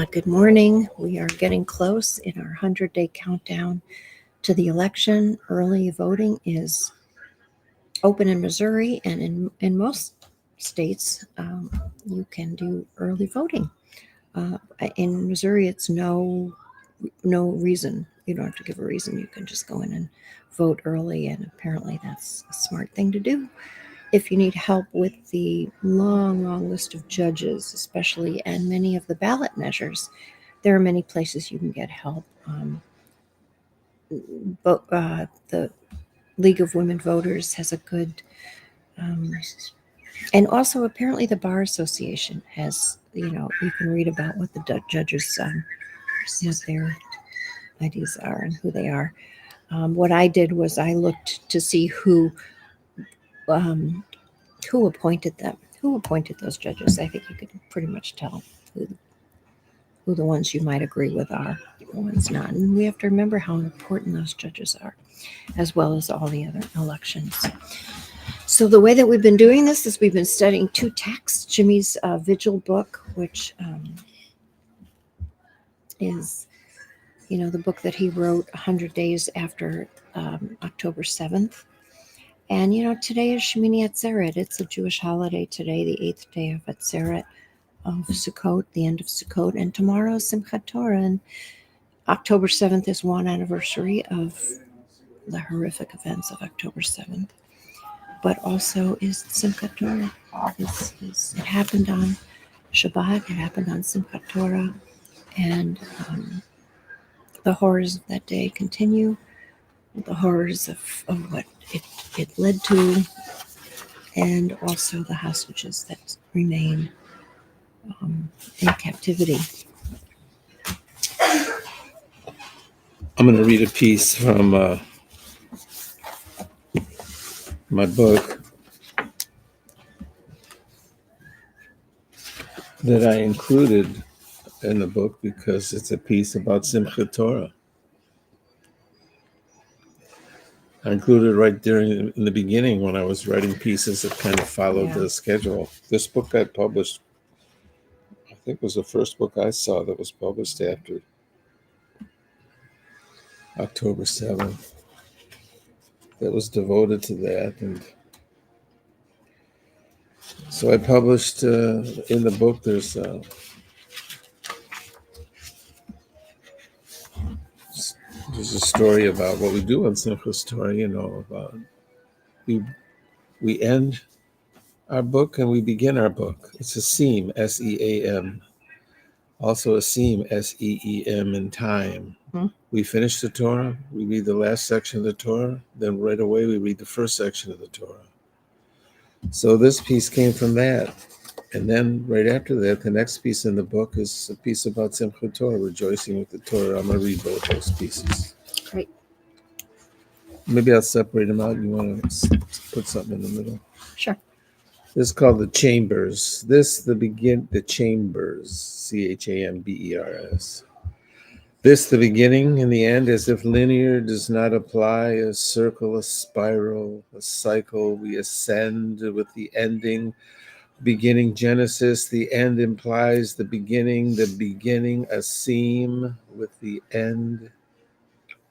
Good morning. We are getting close in our 100-day countdown to the election. Early voting is open in Missouri, and in most states, you can do early voting. In Missouri, it's no reason. You don't have to give a reason. You can just go in and vote early, and apparently that's a smart thing to do. If you need help with the long list of judges, especially, and many of the ballot measures, there are many places you can get help. But the League of Women Voters has a good, um, and also apparently the Bar Association has. You can read about what the judges, what their ideas are and who they are. What I did was I looked to see um, who appointed them, who appointed those judges. I think you could pretty much tell who the ones you might agree with are, the ones not. And we have to remember how important those judges are, as well as all the other elections. So the way that we've been doing this is we've been studying two texts. Jimmy's Vigil book, which is, the book that he wrote 100 days after October 7th. And, today is Shemini Atzeret. It's a Jewish holiday today, the 8th day of Atzeret, of Sukkot, the end of Sukkot. And tomorrow is Simchat Torah. And October 7th is one anniversary of the horrific events of October 7th. But also is Simchat Torah. It happened on Shabbat, it happened on Simchat Torah. And the horrors of that day continue, the horrors of what it led to, and also the hostages that remain in captivity. I'm going to read a piece from my book that I included in the book because it's a piece about Simchat Torah. I included right in the beginning when I was writing pieces that kind of followed the schedule. This book got published, I think was the first book I saw that was published after October 7th. That was devoted to that. And so I published in the book, there's a story about what we do on Simchat Torah, about we end our book and we begin our book. It's a seam, S-E-A-M. Also a seam, S-E-E-M, in time. Mm-hmm. We finish the Torah, we read the last section of the Torah, then right away we read the first section of the Torah. So this piece came from that. And then right after that, the next piece in the book is a piece about Simchat Torah, rejoicing with the Torah. I'm going to read both those pieces. Great. Maybe I'll separate them out. You want to put something in the middle? Sure. This is called the Chambers. The Chambers, C-H-A-M-B-E-R-S. This, the beginning and the end, as if linear does not apply, a circle, a spiral, a cycle. We ascend with the ending. Beginning Genesis, the end implies the beginning, a seam with the end.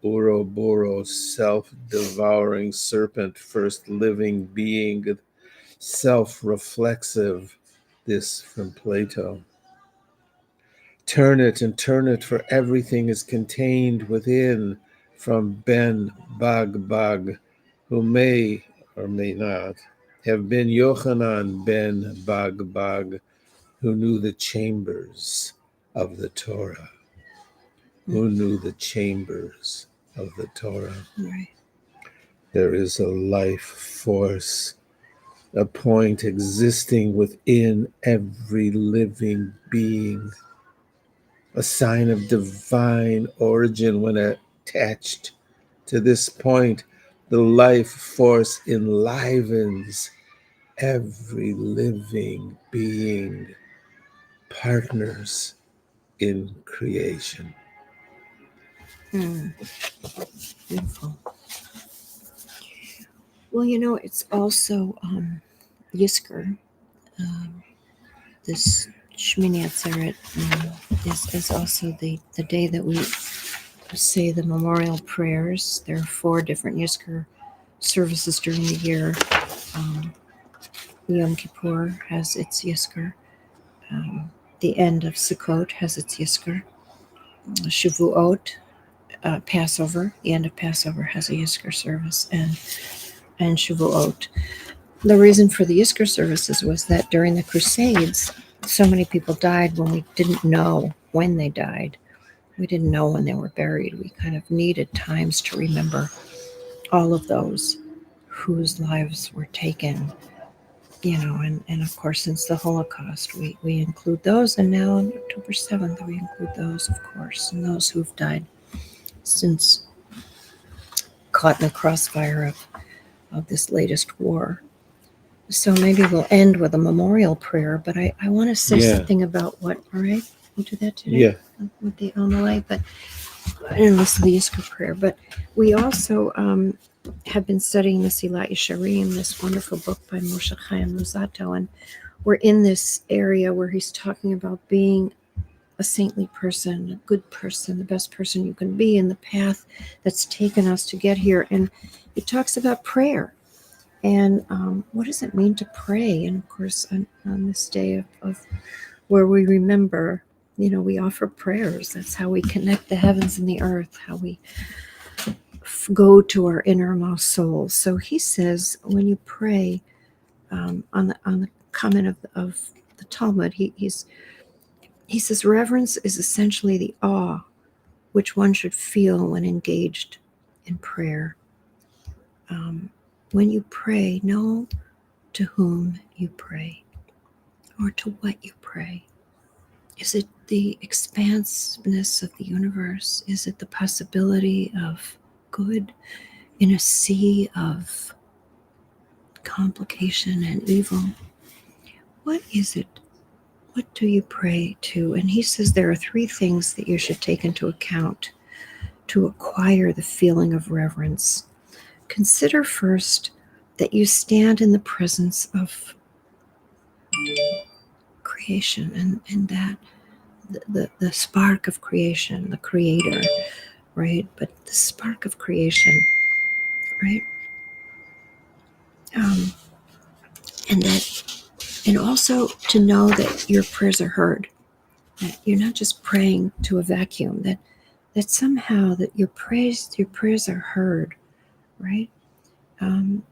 Ouroboros, self-devouring serpent, first living being, self-reflexive, this from Plato. Turn it, for everything is contained within, from Ben Bag, who may or may not have been Yochanan ben Bag, who knew the chambers of the Torah. Who knew the chambers of the Torah? Right. There is a life force, a point existing within every living being, a sign of divine origin. When attached to this point, the life force enlivens every living being, partners in creation. Beautiful. Well, it's also Yisker, this Shmini Atzeret is also the day that we say the memorial prayers. There are 4 different Yizkor services during the year. Yom Kippur has its Yizkor. The end of Sukkot has its Yizkor. Shavuot, Passover, the end of Passover has a Yizkor service, and Shavuot. The reason for the Yizkor services was that during the Crusades, so many people died when we didn't know when they died. We didn't know when they were buried. We kind of needed times to remember all of those whose lives were taken, and of course, since the Holocaust, we include those, and now on October 7th, we include those, of course, and those who've died since caught in the crossfire of this latest war. So maybe we'll end with a memorial prayer, but I want to say something about what, all right? We'll do that today with the Amalai, but I didn't listen to the Yizkor prayer. But we also have been studying the Silat Yesharim, this wonderful book by Moshe Chaim Luzzatto, and we're in this area where he's talking about being a saintly person, a good person, the best person you can be in the path that's taken us to get here. And he talks about prayer. And what does it mean to pray? And of course, on this day of where we remember, we offer prayers. That's how we connect the heavens and the earth, how we go to our innermost souls. So he says, when you pray, on the comment of the Talmud, he says reverence is essentially the awe which one should feel when engaged in prayer. When you pray, know to whom you pray or to what you pray. Is it the expansiveness of the universe? Is it the possibility of good in a sea of complication and evil? What is it? What do you pray to? And he says there are 3 things that you should take into account to acquire the feeling of reverence. Consider first that you stand in the presence of creation and that the spark of creation, the creator, right? But the spark of creation, right? And also to know that your prayers are heard, that you're not just praying to a vacuum, that somehow that your prayers are heard, right? And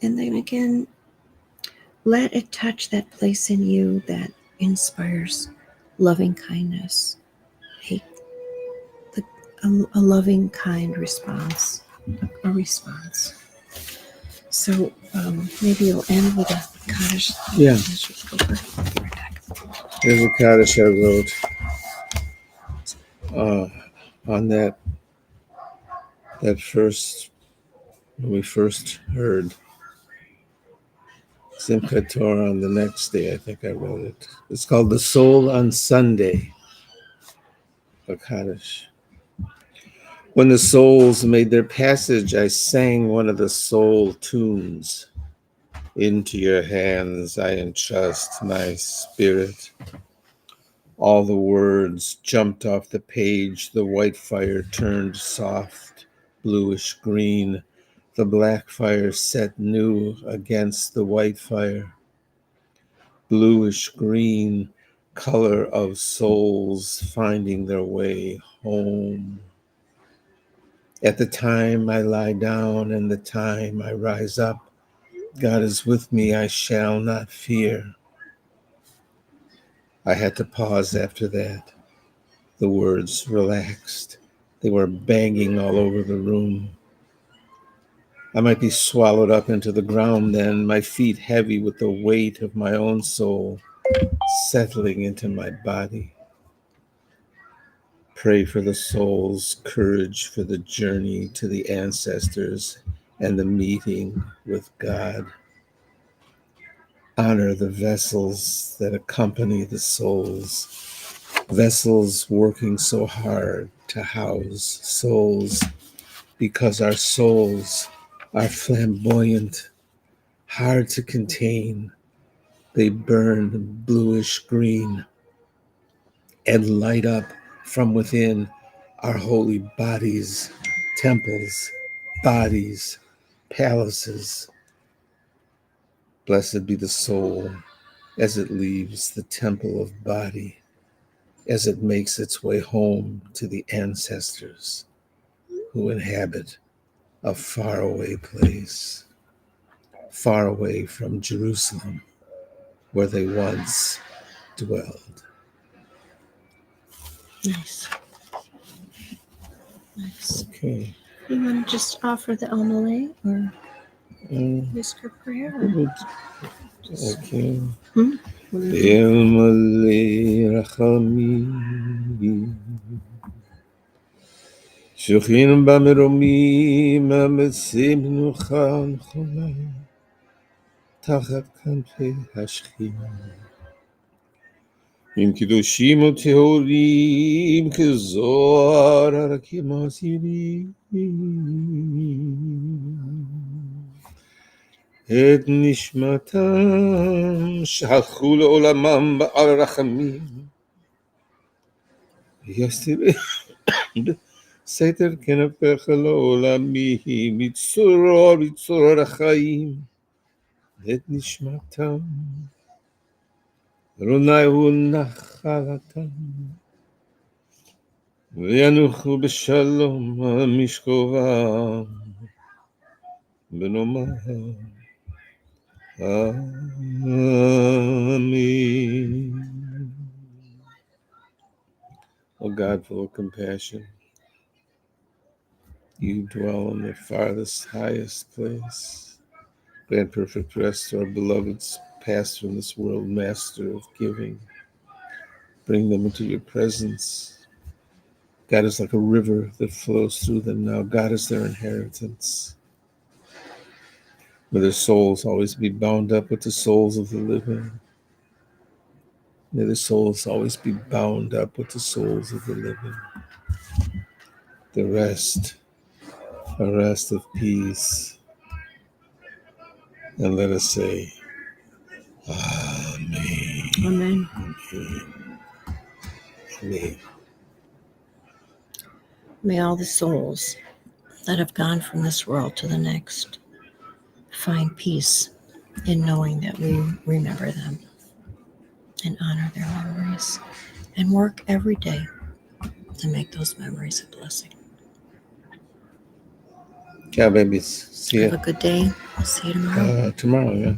then again, let it touch that place in you that inspires loving kindness, a loving, kind response, a response. So maybe you'll end with a Kaddish. Yeah. There's a Kaddish I wrote on that first, when we first heard Simchat Torah on the next day. I think I wrote it. It's called The Soul on Sunday, a Kaddish. When the souls made their passage, I sang one of the soul tunes. Into your hands I entrust my spirit. All the words jumped off the page. The white fire turned soft, bluish green. The black fire set new against the white fire. Bluish green, color of souls finding their way home. At the time I lie down and the time I rise up, God is with me, I shall not fear. I had to pause after that. The words relaxed. They were banging all over the room. I might be swallowed up into the ground then, my feet heavy with the weight of my own soul settling into my body. Pray for the soul's courage for the journey to the ancestors and the meeting with God. Honor the vessels that accompany the souls, vessels working so hard to house souls, because our souls are flamboyant, hard to contain, They burn bluish green and light up from within our holy bodies, temples, bodies, palaces. Blessed be the soul as it leaves the temple of body, as it makes its way home to the ancestors who inhabit a faraway place, far away from Jerusalem, where they once dwelled. Nice. Nice. Okay. You want to just offer the Almalay or Um, whisper prayer? Or just, okay. what do you think? Elmalei rachamim, shochin b'meromim, ametzim nucha nechona, tachat kanfei hashchina. Im kiddushim u'tehorim, kezohar harakim hasirim. את נשמתם שהלכו לעולמם בעל רחמים. יסתירם בסתר כנפיך לעולמי, מצרור החיים. את נשמתם רונאו נחלתם, וינוחו בשלום משכבם, ונאמר Amen. O God, full of compassion, you dwell in the farthest, highest place. Grant perfect rest to our beloveds, passed from this world, Master of giving. Bring them into your presence. God is like a river that flows through them now. God is their inheritance. May their souls always be bound up with the souls of the living. May their souls always be bound up with the souls of the living. The rest, a rest of peace. And let us say, Amen. Amen. Amen. Amen. May all the souls that have gone from this world to the next find peace in knowing that we remember them and honor their memories and work every day to make those memories a blessing. Ciao, babies. See Have you a good day. I'll see you tomorrow. tomorrow, yeah.